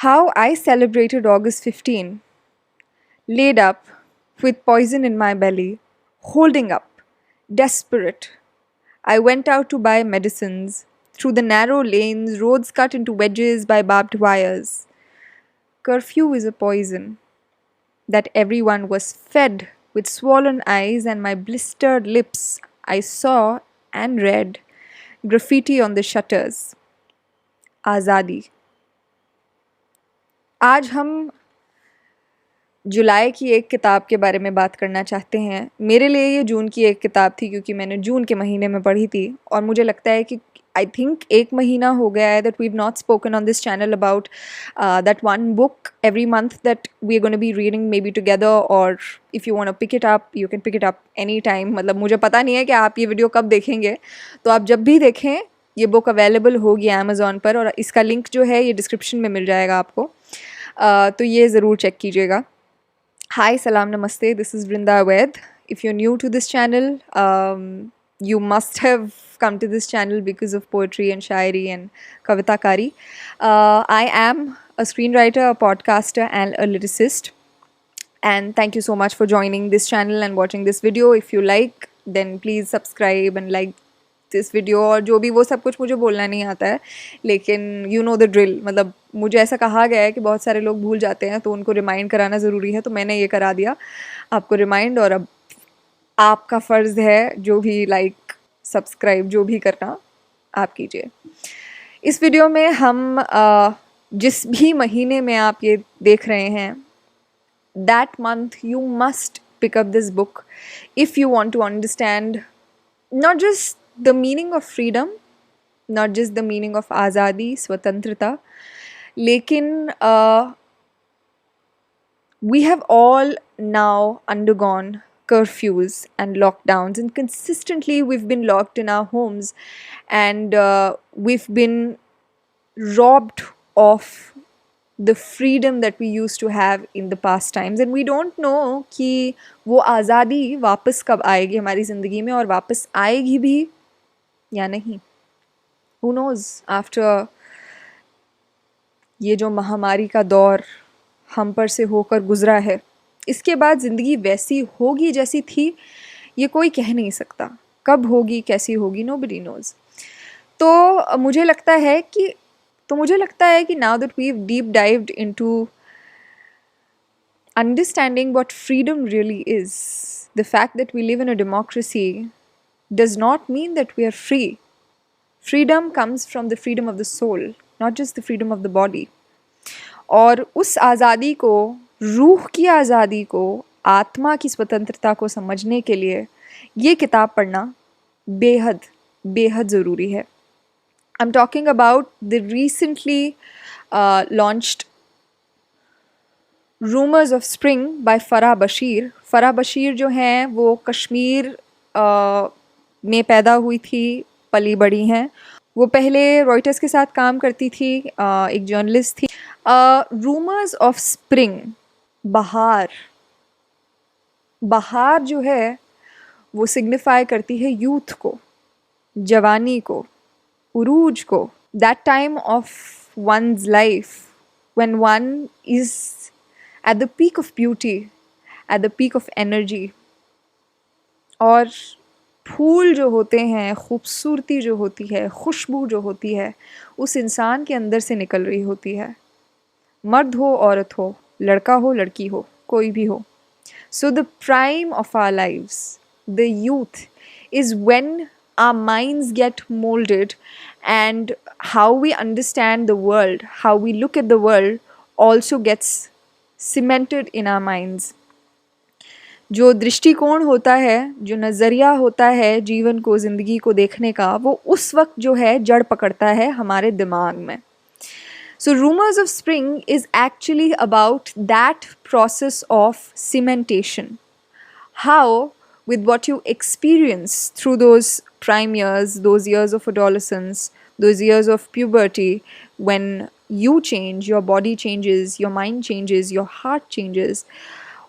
How I celebrated August 15. Laid up, with poison in my belly, holding up, desperate. I went out to buy medicines. Through the narrow lanes, roads cut into wedges by barbed wires. Curfew is a poison that everyone was fed with swollen eyes and my blistered lips. I saw and read graffiti on the shutters. आज़ादी. आज हम जुलाई की एक किताब के बारे में बात करना चाहते हैं. मेरे लिए ये जून की एक किताब थी क्योंकि मैंने जून के महीने में पढ़ी थी और मुझे लगता है कि आई थिंक एक महीना हो गया है that we have not spoken on this channel about that one book every month that we are gonna be reading may be together और if you want to pick it up you can pick it up any time. मतलब मुझे पता नहीं है कि आप ये video कब देखेंगे, तो आप जब भी देखें ये बुक अवेलेबल होगी अमेज़ॉन पर और इसका लिंक जो है ये डिस्क्रिप्शन में मिल जाएगा आपको. तो ये ज़रूर चेक कीजिएगा. Hi, salam, namaste. This is Vrinda Ved. If you're new to this channel, you must have come to this channel because of poetry and shairi and kavita kari. I am a screenwriter, a podcaster, and a lyricist. And thank you so much for joining this channel and watching this video. If you like, then please subscribe and like this video. और जो भी वो सब कुछ मुझे बोलना नहीं आता है, लेकिन यू नो द ड्रिल. मतलब मुझे ऐसा कहा गया है कि बहुत सारे लोग भूल जाते हैं तो उनको रिमाइंड कराना ज़रूरी है, तो मैंने ये करा दिया आपको रिमाइंड. और अब आपका फ़र्ज़ है जो भी लाइक सब्सक्राइब जो भी करना आप कीजिए. इस वीडियो में हम जिस भी महीने में आप ये देख रहे हैं, that month you must pick up this book if you want to understand not just the meaning of freedom, not just the meaning of आज़ादी, स्वतंत्रता, लेकिन we have all now undergone curfews and lockdowns, and consistently we've been locked in our homes and we've been robbed of the freedom that we used to have in the past times, and we don't know कि वो आज़ादी वापस कब आएगी हमारी ज़िंदगी में और वापस आएगी भी या नहीं. Who knows? आफ्टर ये जो महामारी का दौर हम पर से होकर गुज़रा है, इसके बाद ज़िंदगी वैसी होगी जैसी थी ये कोई कह नहीं सकता. कब होगी, कैसी होगी, nobody knows. तो मुझे लगता है कि now that we've deep dived into understanding what freedom really is, the fact that we live in a democracy does not mean that we are free. Freedom comes from the freedom of the soul, not just the freedom of the body. और उस आज़ादी को, रूह की आज़ादी को, आत्मा की स्वतंत्रता को समझने के लिए ये किताब पढ़ना बेहद बेहद ज़रूरी है. I'm talking about the recently launched Rumors of Spring by Farah Bashir. Farah Bashir जो हैं वो कश्मीर में पैदा हुई थी, पली बड़ी हैं. वो पहले रॉयटर्स के साथ काम करती थी, एक जर्नलिस्ट थी. रूमर्स ऑफ स्प्रिंग, बहार जो है वो सिग्निफाई करती है यूथ को, जवानी को, उरूज को. That time of one's life when one is at the peak of beauty, at the peak of energy. और फूल जो होते हैं, खूबसूरती जो होती है, खुशबू जो होती है, उस इंसान के अंदर से निकल रही होती है. मर्द हो, औरत हो, लड़का हो, लड़की हो, कोई भी हो. So the prime of our lives, the youth, is when our minds get molded and how we understand the world, how we look at the world also gets cemented in our minds. जो दृष्टिकोण होता है, जो नज़रिया होता है जीवन को, ज़िंदगी को देखने का, वो उस वक्त जो है जड़ पकड़ता है हमारे दिमाग में. So Rumors of Spring is actually about that process of cementation. How, with what you experience through those prime years, those years of adolescence, those years of puberty, when you change, your body changes, your mind changes, your heart changes,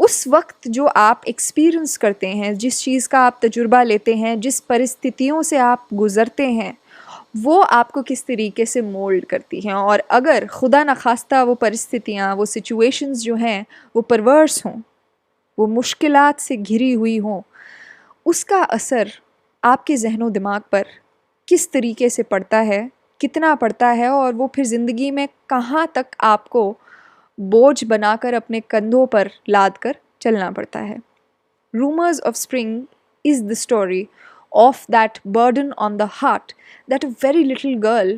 उस वक्त जो आप experience करते हैं, जिस चीज़ का आप तजुर्बा लेते हैं, जिस परिस्थितियों से आप गुज़रते हैं, वो आपको किस तरीके से मोल्ड करती हैं। और अगर खुदा न खास्ता वो परिस्थितियाँ, वो सिचुएशंस जो हैं वो परवर्स हों, वो मुश्किलात से घिरी हुई हों, उसका असर आपके ज़हनो दिमाग पर किस तरीके से पड़ता है, कितना पड़ता है, और वो फिर ज़िंदगी में कहाँ तक आपको बोझ बनाकर अपने कंधों पर लाद कर चलना पड़ता है। Rumors of Spring is the story of that burden on the heart that a very little girl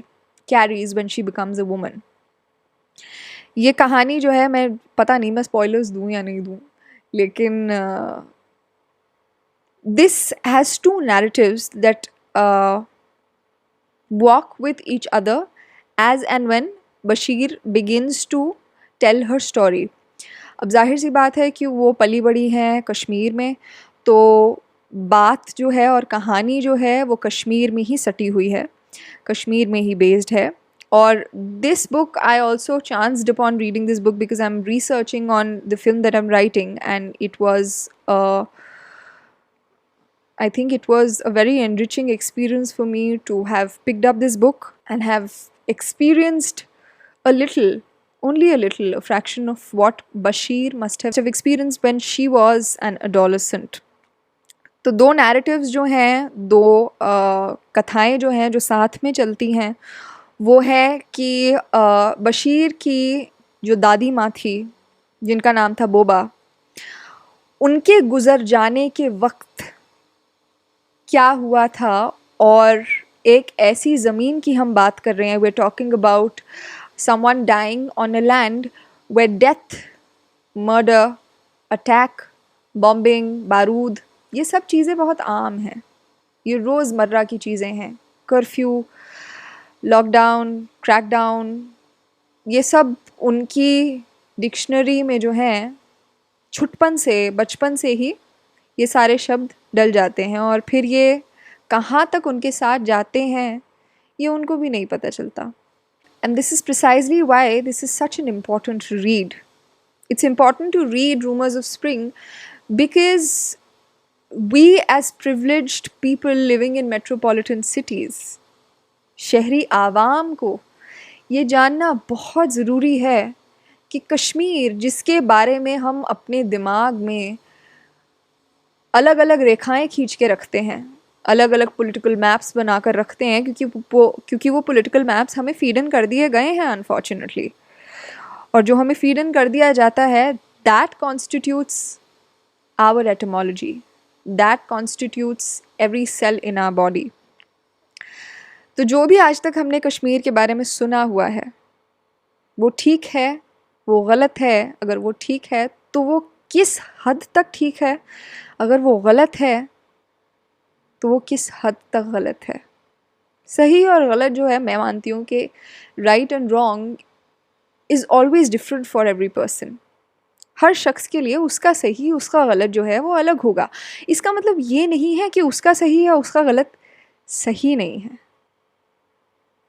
carries when she becomes a woman. ये कहानी जो है, मैं पता नहीं मैं स्पॉयलर्स दूँ या नहीं दूँ, लेकिन this has two narratives that walk with each other as and when Bashir begins to tell her story. अब जाहिर सी बात है कि वो पली बड़ी हैं कश्मीर में, तो बात जो है और कहानी जो है वो कश्मीर में ही सटी हुई है, कश्मीर में ही बेस्ड है। और this book, I also chanced upon reading this book because I am researching on the film that I am writing, and it was I think it was a very enriching experience for me to have picked up this book and have experienced a little, only a little, a fraction of what Bashir must have experienced when she was an adolescent. तो दो narratives जो हैं, दो कथाएं जो हैं जो साथ में चलती हैं, वो है कि बशीर की जो दादी माँ थी जिनका नाम था बोबा, उनके गुज़र जाने के वक्त क्या हुआ था। और एक ऐसी ज़मीन की हम बात कर रहे हैं, we are talking about someone dying on a land where death, murder, attack, bombing, बारूद, ये सब चीज़ें बहुत आम हैं, ये रोज़मर्रा की चीज़ें हैं। कर्फ्यू, लॉकडाउन, क्रैकडाउन, ये सब उनकी डिक्शनरी में जो हैं छुटपन से, बचपन से ही ये सारे शब्द डल जाते हैं, और फिर ये कहाँ तक उनके साथ जाते हैं ये उनको भी नहीं पता चलता। And this is precisely why this is such an important read. It's important to read Rumors of Spring because we as privileged people living in metropolitan cities, शहरी आवाम को ये जानना बहुत ज़रूरी है कि कश्मीर, जिसके बारे में हम अपने दिमाग में अलग अलग रेखाएं खींच के रखते हैं, अलग अलग पॉलिटिकल मैप्स बनाकर रखते हैं, क्योंकि वो पॉलिटिकल मैप्स हमें फीड इन कर दिए गए हैं अनफॉर्चुनेटली, और जो हमें फीड इन कर दिया जाता है that constitutes our etymology, that constitutes every cell in our body. तो जो भी आज तक हमने कश्मीर के बारे में सुना हुआ है वो ठीक है, वो गलत है। अगर वो ठीक है तो वो किस हद तक ठीक है, अगर वो गलत है तो वो किस हद तक गलत है। सही और गलत जो है, मैं मानती हूँ कि right and wrong is always different for every person. हर शख्स के लिए उसका सही, उसका गलत जो है वो अलग होगा। इसका मतलब ये नहीं है कि उसका सही है उसका गलत सही नहीं है।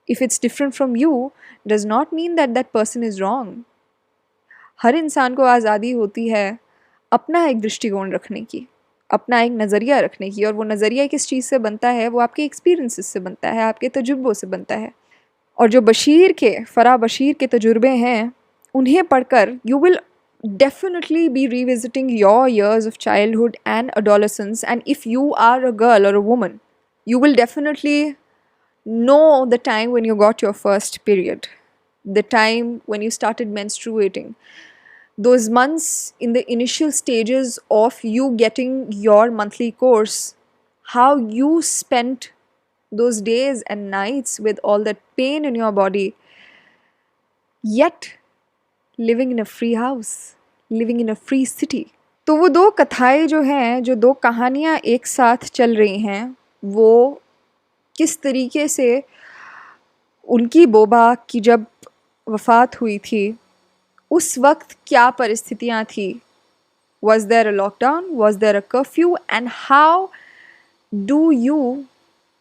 If it's different from you does not mean that that person is wrong. हर इंसान को आज़ादी होती है अपना एक दृष्टिकोण रखने की, अपना एक नज़रिया रखने की, और वो नज़रिया किस चीज़ से बनता है, वो आपके एक्सपीरियंसेस से बनता है, आपके तजुर्बों से बनता है। और जो फ़रा बशीर के तजुर्बे हैं, उन्हें पढ़कर you will definitely be revisiting your years of childhood and adolescence, and if you are a girl or a woman, you will definitely know the time when you got your first period, the time when you started menstruating, those months in the initial stages of you getting your monthly course, how you spent those days and nights with all that pain in your body, yet living in a free house, living in a free city. तो वो दो कथाएं जो हैं, जो दो कहानियाँ एक साथ चल रही हैं, वो किस तरीके से उनकी बोबा की जब वफ़ात हुई थी उस वक्त क्या परिस्थितियाँ थी, was there a lockdown, was there a curfew, and how do you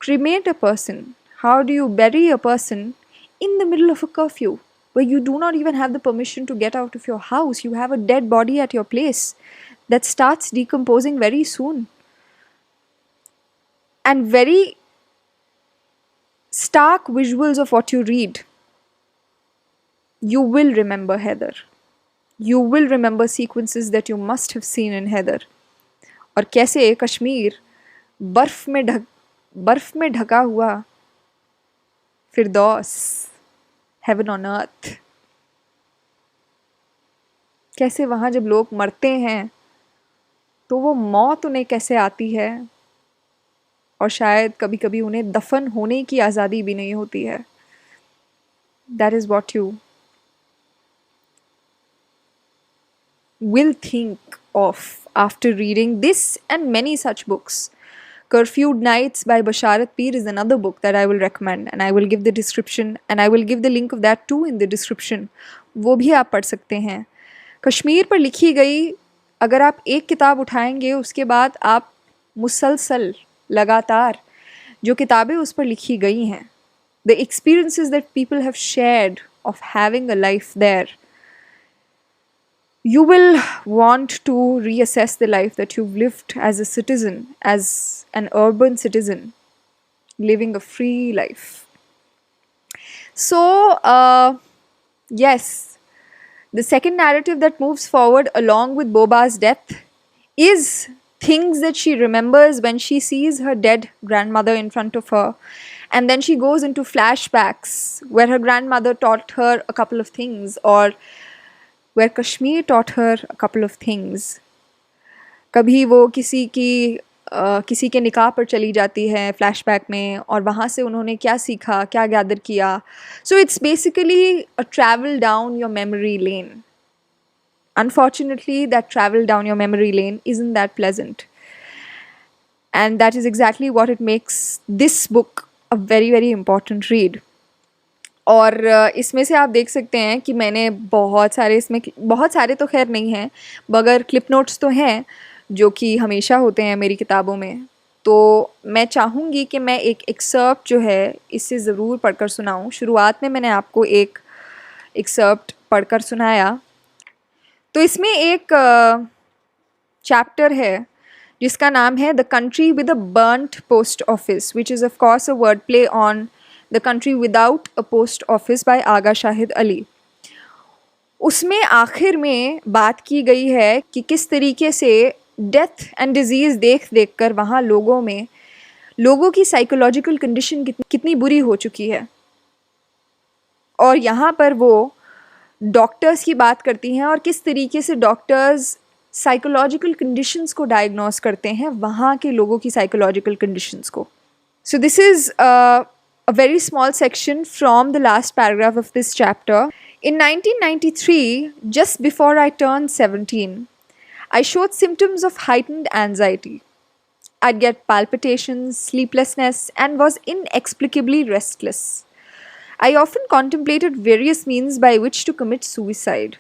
cremate a person, how do you bury a person in the middle of a curfew where you do not even have the permission to get out of your house, you have a dead body at your place that starts decomposing very soon, and very stark visuals of what you read, you will remember Heather. You will remember sequences that you must have seen in Heather. और कैसे कश्मीर बर्फ में ढका हुआ फिरदौस, heaven on earth, कैसे वहाँ जब लोग मरते हैं तो वो मौत उन्हें कैसे आती है, और शायद कभी कभी उन्हें दफन होने की आज़ादी भी नहीं होती है. That is what you will think of after reading this and many such books. Curfewed Nights by Basharat Peer is another book that I will recommend, and I will give the description and I will give the link of that too in the description. वो भी आप पढ़ सकते हैं. कश्मीर पर लिखी गई अगर आप एक किताब उठाएंगे उसके बाद आप मुसलसल लगातार जो किताबें उस पर लिखी गई हैं, the experiences that people have shared of having a life there, you will want to reassess the life that you've lived as a citizen, as an urban citizen, living a free life. So, yes, the second narrative that moves forward along with Boba's death is things that she remembers when she sees her dead grandmother in front of her. And then she goes into flashbacks where her grandmother taught her a couple of things, or where Kashmir taught her a couple of things. कभी वो किसी के निकाह पर चली जाती है flashback में, और वहाँ से उन्होंने क्या सीखा, क्या गैदर किया. So it's basically a travel down your memory lane. Unfortunately, that travel down your memory lane isn't that pleasant. And that is exactly what it makes this book a very, very important read. और इसमें से आप देख सकते हैं कि मैंने बहुत सारे तो खैर नहीं हैं, मगर क्लिप नोट्स तो हैं जो कि हमेशा होते हैं मेरी किताबों में. तो मैं चाहूँगी कि मैं एक एक्सर्प्ट जो है इससे ज़रूर पढ़कर सुनाऊँ. शुरुआत में मैंने आपको एक एक्सर्प्ट पढ़कर सुनाया. तो इसमें एक चैप्टर है जिसका नाम है the country with a burnt post office, which is of course a word play on the country without a post office by Agha Shahid Ali. उसमें आखिर में बात की गई है कि किस तरीके से डेथ एंड डिजीज़ देख कर वहाँ लोगों की साइकोलॉजिकल कंडीशन कितनी बुरी हो चुकी है. और यहाँ पर वो डॉक्टर्स की बात करती हैं और किस तरीके से डॉक्टर्स साइकोलॉजिकल कंडीशंस को डायग्नोस करते हैं, वहाँ के लोगों की साइकोलॉजिकल कंडीशंस को. So this is a very small section from the last paragraph of this chapter. In 1993, just before I turned 17, I showed symptoms of heightened anxiety. I'd get palpitations, sleeplessness, and was inexplicably restless. I often contemplated various means by which to commit suicide.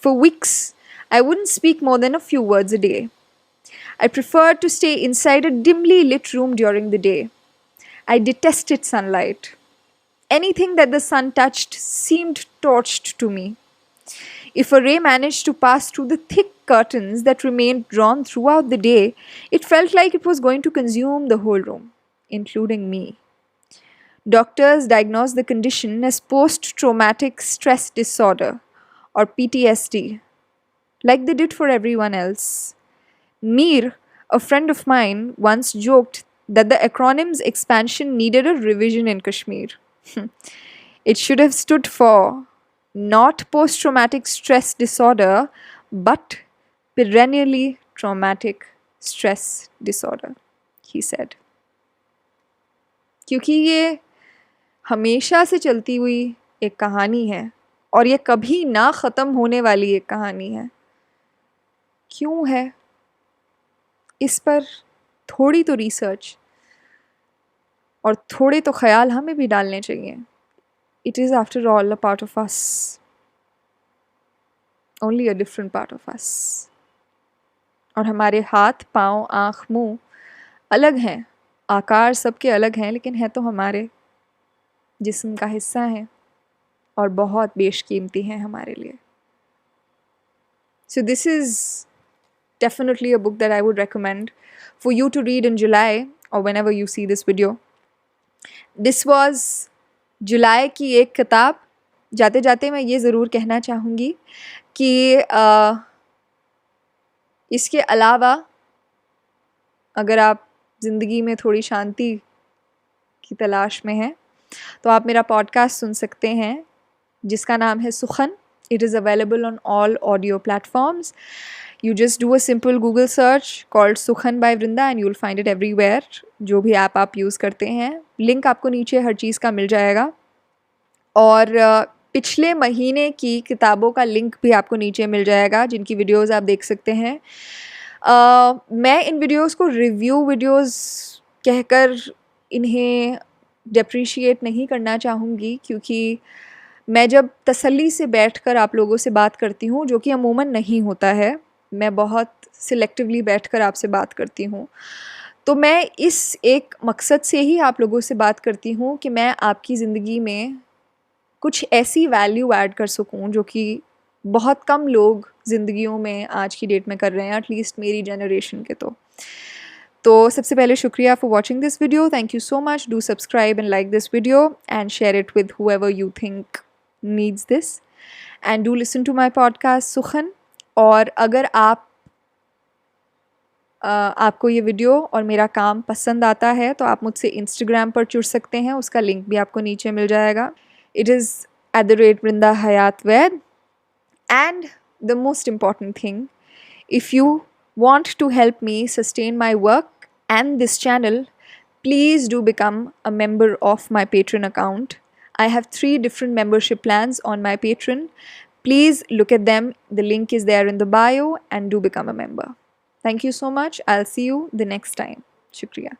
For weeks, I wouldn't speak more than a few words a day. I preferred to stay inside a dimly lit room during the day. I detested sunlight. Anything that the sun touched seemed torched to me. If a ray managed to pass through the thick curtains that remained drawn throughout the day, it felt like it was going to consume the whole room, including me. Doctors diagnosed the condition as post-traumatic stress disorder, or PTSD, like they did for everyone else. Mir, a friend of mine, once joked that the acronym's expansion needed a revision in Kashmir. It should have stood for not post-traumatic stress disorder, but perennially traumatic stress disorder, he said. क्योंकि ये हमेशा से चलती हुई एक कहानी है और ये कभी ना ख़त्म होने वाली एक कहानी है. क्यों है? इस पर थोड़ी तो रिसर्च और थोड़े तो ख्याल हमें भी डालने चाहिए. It is after all a part of us, only a different part of us. और हमारे हाथ, पाँव, आँख, मुँह अलग हैं, आकार सबके अलग हैं, लेकिन है तो हमारे जिस्म का हिस्सा हैं और बहुत बेशकीमती हैं हमारे लिए. So this is definitely a book that I would recommend for you to read in July or whenever you see this video. This was जुलाई की एक किताब। जाते जाते मैं ये ज़रूर कहना चाहूँगी कि इसके अलावा अगर आप ज़िंदगी में थोड़ी शांति की तलाश में हैं तो आप मेरा पॉडकास्ट सुन सकते हैं जिसका नाम है सुखन। It is available on all audio platforms. You just do a simple Google search called Sukhan by Vrinda and you'll find it everywhere. जो भी ऐप आप यूज़ करते हैं, लिंक आपको नीचे हर चीज़ का मिल जाएगा। और पिछले महीने की किताबों का लिंक भी आपको नीचे मिल जाएगा जिनकी वीडियोस आप देख सकते हैं। मैं इन वीडियोस को रिव्यू वीडियोस कहकर इन्हें डेप्रिशिएट नहीं करना चाहूँगी, क्योंकि मैं जब तसल्ली से बैठकर आप लोगों से बात करती हूँ, जो कि अमूमन नहीं होता है, मैं बहुत सिलेक्टिवली बैठकर आपसे बात करती हूँ, तो मैं इस एक मकसद से ही आप लोगों से बात करती हूँ कि मैं आपकी ज़िंदगी में कुछ ऐसी वैल्यू ऐड कर सकूँ जो कि बहुत कम लोग ज़िंदगियों में आज की डेट में कर रहे हैं, एटलीस्ट मेरी जनरेशन के। तो सबसे पहले शुक्रिया for watching this video. Thank you so much. Do subscribe and like this video and share it with whoever you think needs this and do listen to my podcast Sukhan. और अगर आपको ये वीडियो और मेरा काम पसंद आता है तो आप मुझसे इंस्टाग्राम पर जुड़ सकते हैं, उसका लिंक भी आपको नीचे मिल जाएगा। It is @Vrinda Hayat Vaid. And the most important thing, if you want to help me sustain my work and this channel, please do become a member of my Patreon account. I have 3 different membership plans on my Patreon. Please look at them. The link is there in the bio and do become a member. Thank you so much. I'll see you the next time. Shukriya.